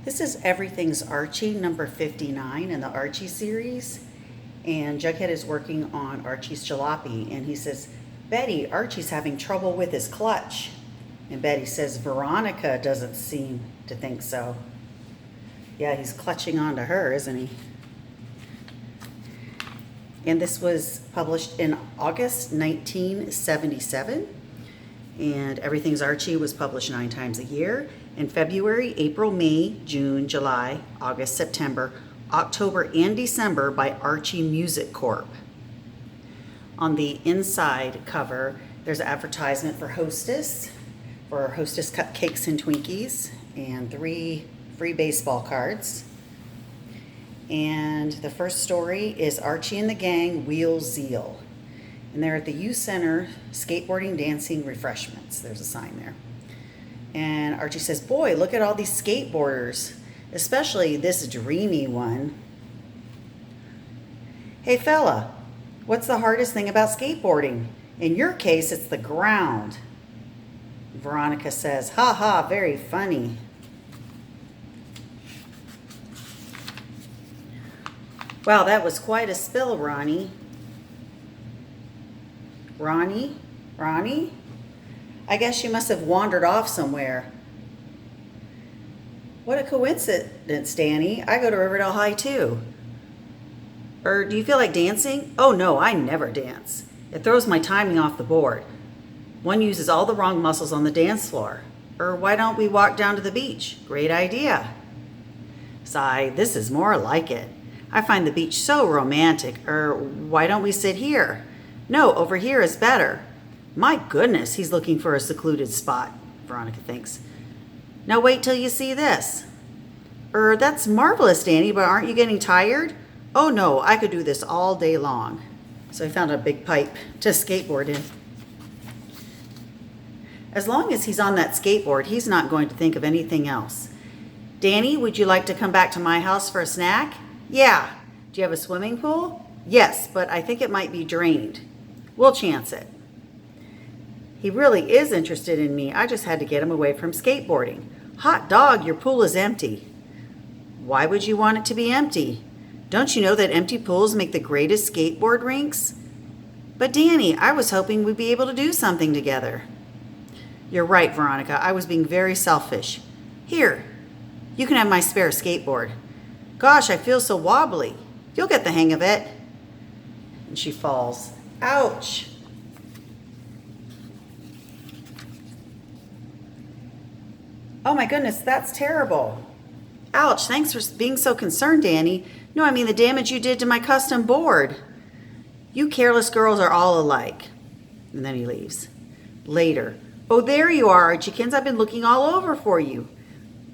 This is Everything's Archie, number 59 in the Archie series. And Jughead is working on Archie's jalopy. And he says, Betty, Archie's having trouble with his clutch. And Betty says, Veronica doesn't seem to think so. Yeah, he's clutching onto her, isn't he? And this was published in August 1977. And Everything's Archie was published 9 times a year. In February, April, May, June, July, August, September, October, and December by Archie Music Corp. On the inside cover, there's an advertisement for Hostess cupcakes and Twinkies, and 3 free baseball cards. And the first story is Archie and the Gang Wheel Zeal. And they're at the youth center, skateboarding, dancing, refreshments. There's a sign there. And Archie says, boy, look at all these skateboarders, especially this dreamy one. Hey fella, what's the hardest thing about skateboarding? In your case, it's the ground. Veronica says, ha ha, very funny. Wow, that was quite a spill, Ronnie. Ronnie? I guess you must have wandered off somewhere. What a coincidence, Danny. I go to Riverdale High too. Or do you feel like dancing? Oh no, I never dance. It throws my timing off the board. One uses all the wrong muscles on the dance floor. Or why don't we walk down to the beach? Great idea. Sigh, this is more like it. I find the beach so romantic. Or why don't we sit here? No, over here is better. My goodness, he's looking for a secluded spot, Veronica thinks. Now wait till you see this. That's marvelous, Danny, but aren't you getting tired? Oh no, I could do this all day long. So he found a big pipe to skateboard in. As long as he's on that skateboard, he's not going to think of anything else. Danny, would you like to come back to my house for a snack? Yeah. Do you have a swimming pool? Yes, but I think it might be drained. We'll chance it. He really is interested in me. I just had to get him away from skateboarding. Hot dog, your pool is empty. Why would you want it to be empty? Don't you know that empty pools make the greatest skateboard rinks? But Danny, I was hoping we'd be able to do something together. You're right, Veronica. I was being very selfish. Here, you can have my spare skateboard. Gosh, I feel so wobbly. You'll get the hang of it. And she falls. Ouch. Oh my goodness, that's terrible. Ouch, thanks for being so concerned, Danny. No, I mean the damage you did to my custom board. You careless girls are all alike. And then he leaves. Later. Oh, there you are, Archiekins. I've been looking all over for you.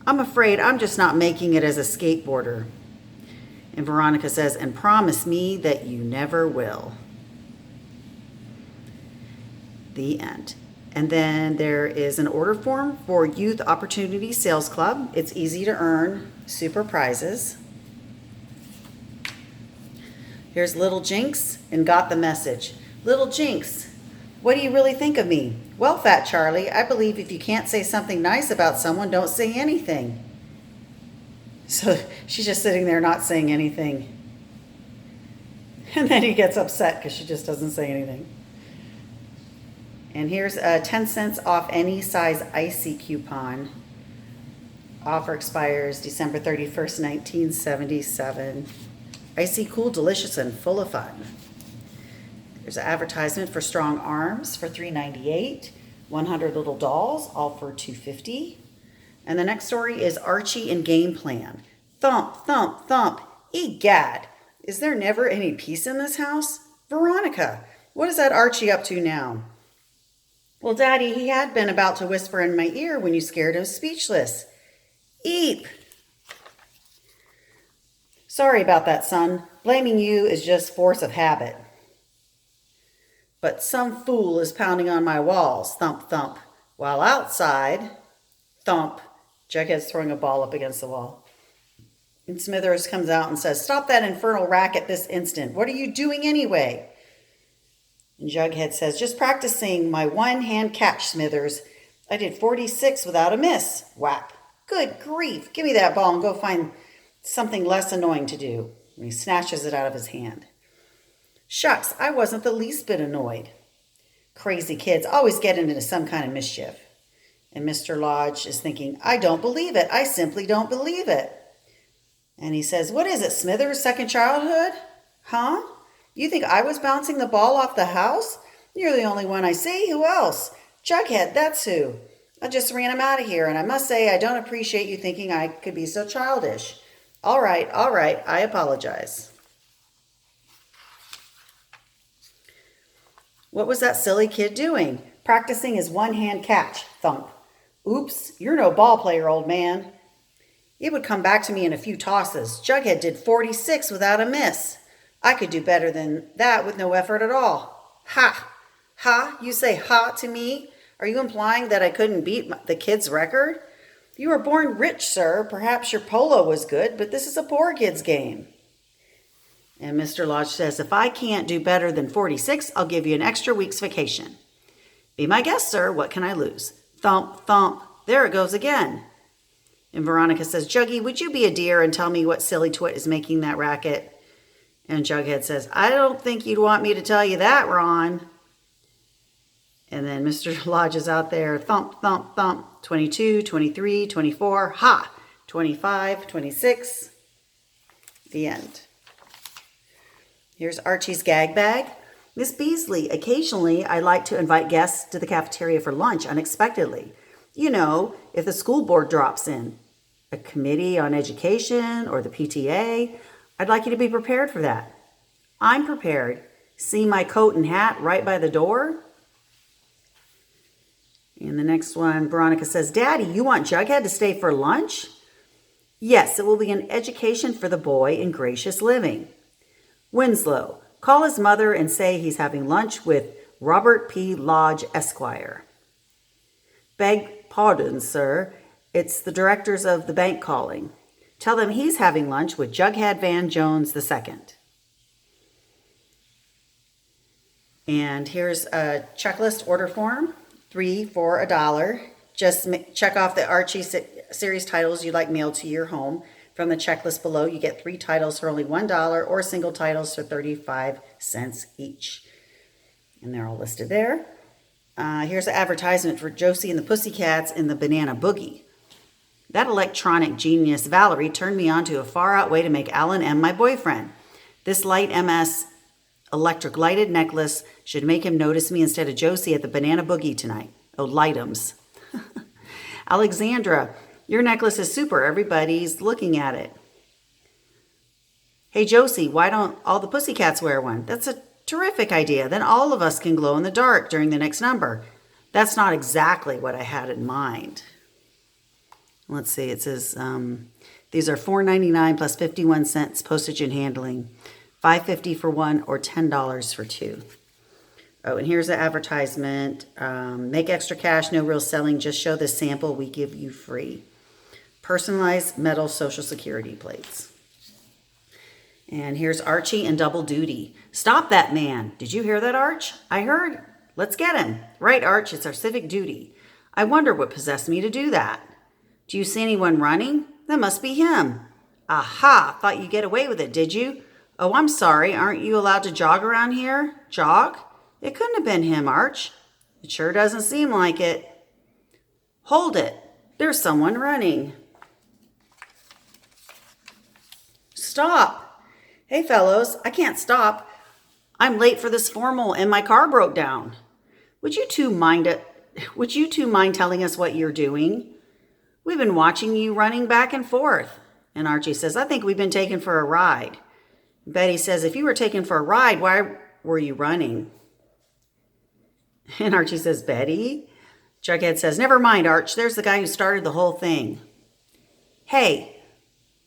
I'm afraid I'm just not making it as a skateboarder. And Veronica says, and promise me that you never will. The end. And then there is an order form for Youth Opportunity Sales Club. It's easy to earn super prizes. Here's Little Jinx and got the message. Little Jinx, what do you really think of me? Well, Fat Charlie, I believe if you can't say something nice about someone, don't say anything. So she's just sitting there not saying anything. And then he gets upset because she just doesn't say anything. And here's a 10 cents off any size icy coupon. Offer expires December 31st, 1977. Icy, cool, delicious, and full of fun. There's an advertisement for Strong Arms for $3.98. 100 Little Dolls, all for $2.50. And the next story is Archie and Game Plan. Thump, thump, thump. Egad, is there never any peace in this house? Veronica, what is that Archie up to now? Well, Daddy, he had been about to whisper in my ear when you scared him speechless. Eep. Sorry about that, son. Blaming you is just force of habit. But some fool is pounding on my walls, thump, thump, while outside, thump, Jughead's throwing a ball up against the wall. And Smithers comes out and says, stop that infernal racket this instant. What are you doing anyway? And Jughead says, just practicing my one-hand catch, Smithers. I did 46 without a miss. Whap. Good grief, give me that ball and go find something less annoying to do. And he snatches it out of his hand. Shucks, I wasn't the least bit annoyed. Crazy kids always get into some kind of mischief. And Mr. Lodge is thinking, I don't believe it. I simply don't believe it. And he says, what is it, Smithers, second childhood? Huh? You think I was bouncing the ball off the house? You're the only one I see. Who else? Jughead, that's who. I just ran him out of here, and I must say I don't appreciate you thinking I could be so childish. All right, I apologize. What was that silly kid doing? Practicing his one-hand catch. Thump. Oops, you're no ball player, old man. It would come back to me in a few tosses. Jughead did 46 without a miss. I could do better than that with no effort at all. Ha! Ha? You say ha to me? Are you implying that I couldn't beat the kid's record? You were born rich, sir. Perhaps your polo was good, but this is a poor kid's game. And Mr. Lodge says, if I can't do better than 46, I'll give you an extra week's vacation. Be my guest, sir. What can I lose? Thump, thump. There it goes again. And Veronica says, Juggy, would you be a dear and tell me what silly twit is making that racket? And Jughead says, I don't think you'd want me to tell you that, Ron. And then Mr. Lodge is out there, thump, thump, thump, 22, 23, 24, ha, 25, 26, the end. Here's Archie's gag bag. Miss Beasley, occasionally I like to invite guests to the cafeteria for lunch unexpectedly. You know, if the school board drops in, a committee on education or the PTA, I'd like you to be prepared for that. I'm prepared. See my coat and hat right by the door? And the next one, Veronica says, Daddy, you want Jughead to stay for lunch? Yes, it will be an education for the boy in gracious living. Winslow, call his mother and say he's having lunch with Robert P. Lodge, Esquire. Beg pardon, sir. It's the directors of the bank calling. Tell them he's having lunch with Jughead Van Jones II. And here's a checklist order form. 3 for $1. Just check off the Archie series titles you'd like mailed to your home. From the checklist below, you get 3 titles for only $1 or single titles for 35 cents each. And they're all listed there. Here's an advertisement for Josie and the Pussycats in the Banana Boogie. That electronic genius Valerie turned me on to a far-out way to make Alan M. my boyfriend. This light MS electric lighted necklace should make him notice me instead of Josie at the Banana Boogie tonight. Oh, lightums. Alexandra, your necklace is super. Everybody's looking at it. Hey, Josie, why don't all the Pussycats wear one? That's a terrific idea. Then all of us can glow in the dark during the next number. That's not exactly what I had in mind. Let's see. It says these are $4.99 plus 51 cents postage and handling. $5.50 for one or $10 for two. Oh, and here's the advertisement. Make extra cash, no real selling. Just show the sample we give you free. Personalized metal Social Security plates. And here's Archie and Double Duty. Stop that man. Did you hear that, Arch? I heard. Let's get him. Right, Arch, it's our civic duty. I wonder what possessed me to do that. Do you see anyone running? That must be him. Aha, thought you'd get away with it, did you? Oh, I'm sorry. Aren't you allowed to jog around here? Jog? It couldn't have been him, Arch. It sure doesn't seem like it. Hold it. There's someone running. Stop. Hey, fellows, I can't stop. I'm late for this formal and my car broke down. Would you two mind telling us what you're doing? We've been watching you running back and forth. And Archie says, I think we've been taken for a ride. Betty says, if you were taken for a ride, why were you running? And Archie says, Betty? Jughead says, never mind, Arch. There's the guy who started the whole thing. Hey,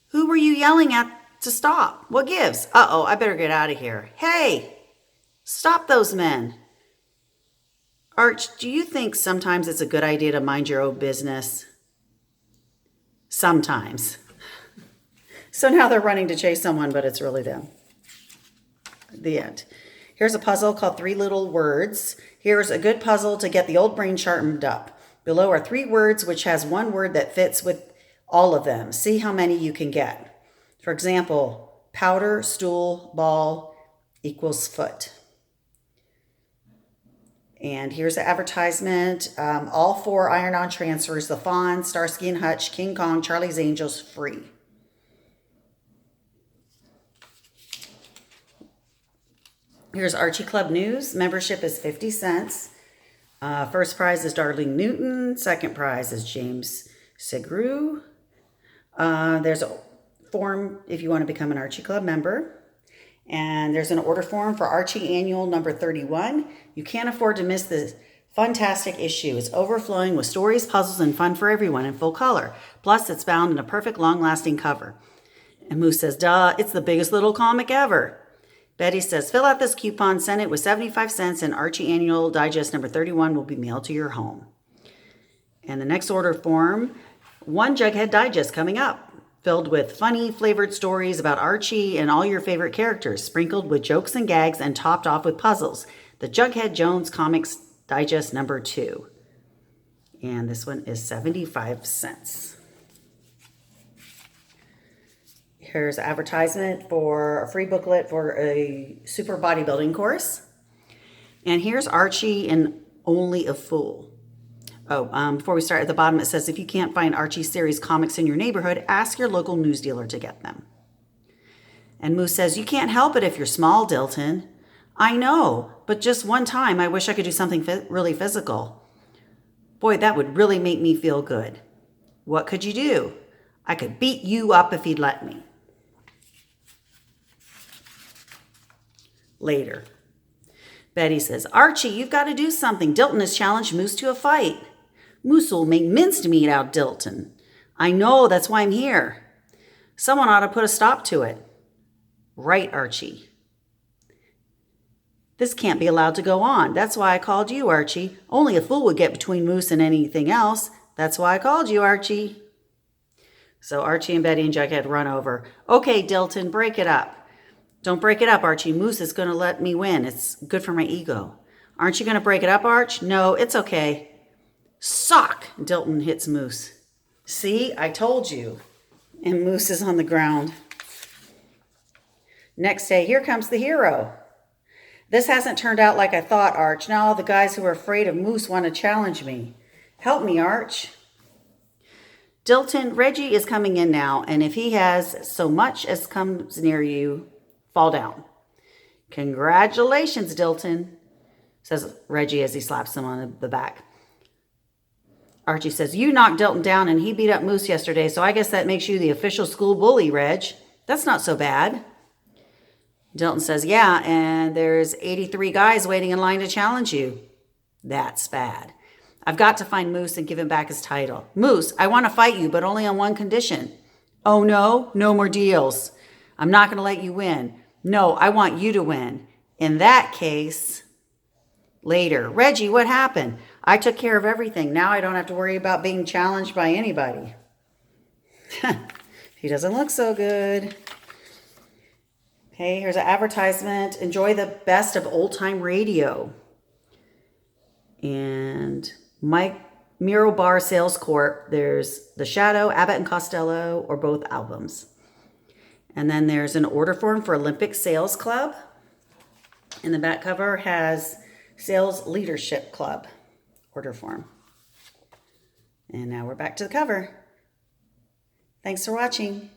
who were you yelling at to stop? What gives? Uh-oh, I better get out of here. Hey, stop those men. Arch, do you think sometimes it's a good idea to mind your own business? Sometimes. So now they're running to chase someone, but it's really them. The end. Here's a puzzle called 3 Little Words. Here's a good puzzle to get the old brain sharpened up. Below are 3 words, which has one word that fits with all of them. See how many you can get. For example, powder, stool, ball equals foot. And here's the advertisement. All 4 iron-on transfers, the Fawn, Starsky and Hutch, King Kong, Charlie's Angels, free. Here's Archie Club News. Membership is 50 cents. First prize is Darlene Newton. Second prize is James Segru. There's a form if you want to become an Archie Club member. And there's an order form for Archie Annual number 31. You can't afford to miss this fantastic issue. It's overflowing with stories, puzzles, and fun for everyone in full color. Plus, it's bound in a perfect, long-lasting cover. And Moose says, duh, it's the biggest little comic ever. Betty says, fill out this coupon, send it with 75 cents, and Archie Annual Digest number 31 will be mailed to your home. And the next order form, 1 Jughead Digest coming up, filled with funny, flavored stories about Archie and all your favorite characters, sprinkled with jokes and gags and topped off with puzzles. The Jughead Jones Comics Digest number 2. And this one is 75 cents. Here's an advertisement for a free booklet for a super bodybuilding course. And here's Archie and Only a Fool. Before we start, at the bottom it says, if you can't find Archie series comics in your neighborhood, ask your local news dealer to get them. And Moose says, you can't help it if you're small, Dilton. I know, but just one time I wish I could do something really physical. Boy, that would really make me feel good. What could you do? I could beat you up if he'd let me. Later. Betty says, Archie, you've got to do something. Dilton has challenged Moose to a fight. Moose will make mincemeat out of Dilton. I know, that's why I'm here. Someone ought to put a stop to it. Right, Archie. This can't be allowed to go on. That's why I called you, Archie. Only a fool would get between Moose and anything else. That's why I called you, Archie. So Archie and Betty and Jughead run over. Okay, Dilton, break it up. Don't break it up, Archie. Moose is going to let me win. It's good for my ego. Aren't you going to break it up, Arch? No, it's okay. Sock! Dilton hits Moose. See, I told you. And Moose is on the ground. Next day, here comes the hero. This hasn't turned out like I thought, Arch. Now all the guys who are afraid of Moose want to challenge me. Help me, Arch. Dilton, Reggie is coming in now, and if he has so much as comes near you, fall down. Congratulations, Dilton, says Reggie as he slaps him on the back. Archie says, you knocked Dilton down and he beat up Moose yesterday, so I guess that makes you the official school bully, Reg. That's not so bad. Dilton says, yeah, and there's 83 guys waiting in line to challenge you. That's bad. I've got to find Moose and give him back his title. Moose, I want to fight you, but only on one condition. Oh, no? No more deals. I'm not going to let you win. No, I want you to win. In that case, later. Reggie, what happened? I took care of everything. Now I don't have to worry about being challenged by anybody. He doesn't look so good. Okay, here's an advertisement. Enjoy the best of old-time radio. And Mike Miro Bar Sales Corp. There's The Shadow, Abbott and Costello, or both albums. And then there's an order form for Olympic Sales Club. And the back cover has Sales Leadership Club order form. And now we're back to the cover. Thanks for watching.